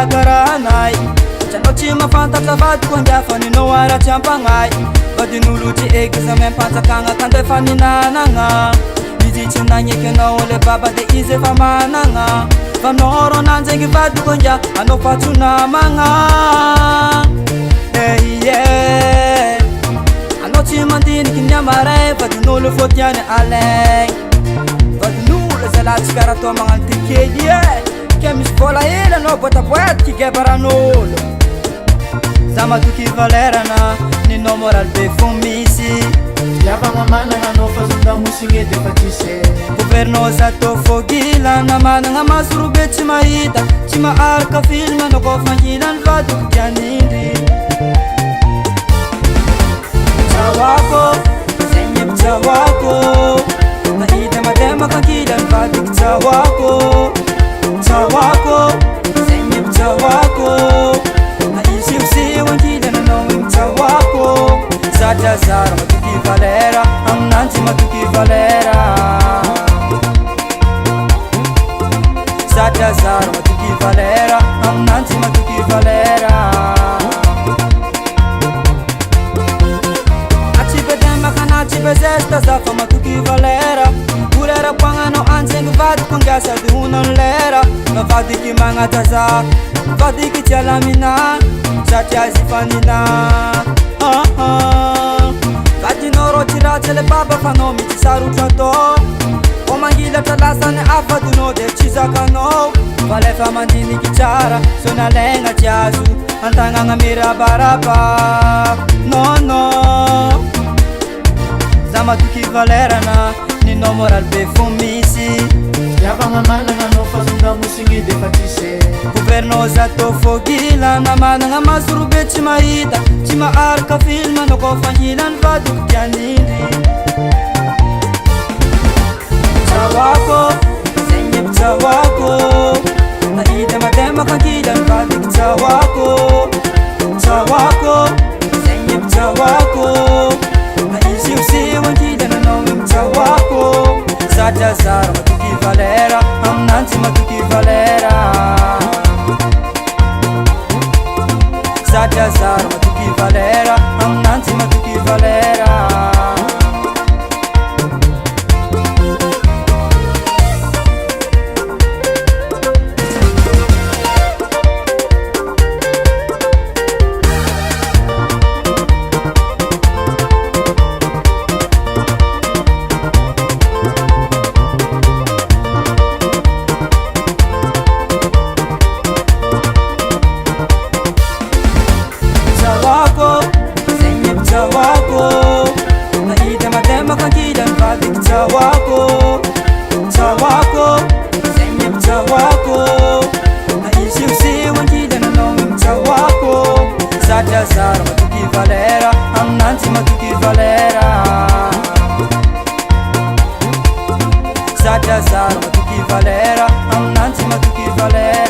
karanay Chanao tsy mafantatra vadiko angafa ninao aratsy ampagnay Vadin'olo tsy eky za mempatsakagna kandefa ninanagna Izy tsy nagneky anao le baba de izy efa managna Fa aminao ro nanjegny vadiko angia anao fa tsy namagna Anao tsy mandiniky ny amaray vadin'olo fotiany alaigny Vadin'olo zalahy tsy karaha toa magnano ty kely Ke misy vola hely anao boataboatiky gebaran'olo Za matoky valerana ninao moral be fo misy Yavagna managna anao fa zonda mosigny defa tsisy Gouverneur za tô fogilana managna maso robe tsy mahita Tsy maharaka film anao ko fangilany vadiko tianindry Tsawako, zegny tsawako Nahita mademaka ankilany vadiko tsawako Tsawako, zegny tsawako Naisiusiu ankilany anao igny tsawako Satria zara matoky valera aminanjy matoky valera Satria zara matoky valera aminanjy matoky valera Atsipedemaka bezesta za fa matoky valera Kolera poagnanao anjengny vadiko nga sady honany lera Vadiky magnatra za vadiky tsy alamina Satria azy fanina Vadinao ro tsy ratsy le baba fa nao mitsy sarotra atao O mangilatra lasany afadinao de tsy zakanao Fa lefa mandiniky tsara so nalegna tsy azo Antagnagna mirabaraba No Za matoky valerana ninao moral be fo misy Yavagna managna anao fa zonda mosigny defa tsisy Gouverneur za tô fogilana managna maso robe tsy mahita Tsy maharaka film anao ko fangilany vadiko tianindry Tsawako, zegny tsawako Nahita mademaka ankilany vadiko tsawako Tsawako, zegny tsawako Naisiusiu ankilany anao igny tsawako Satria zara matoky valera aminanjy matoky valera Satria zara matoky valera aminanjy matoky valera Tsawako, zegny tsawako Naisiusiu ankilany anao igny tsawako Satria zara matoky valera aminanjy matoky valera Satria zara matoky valera aminanjy matoky valera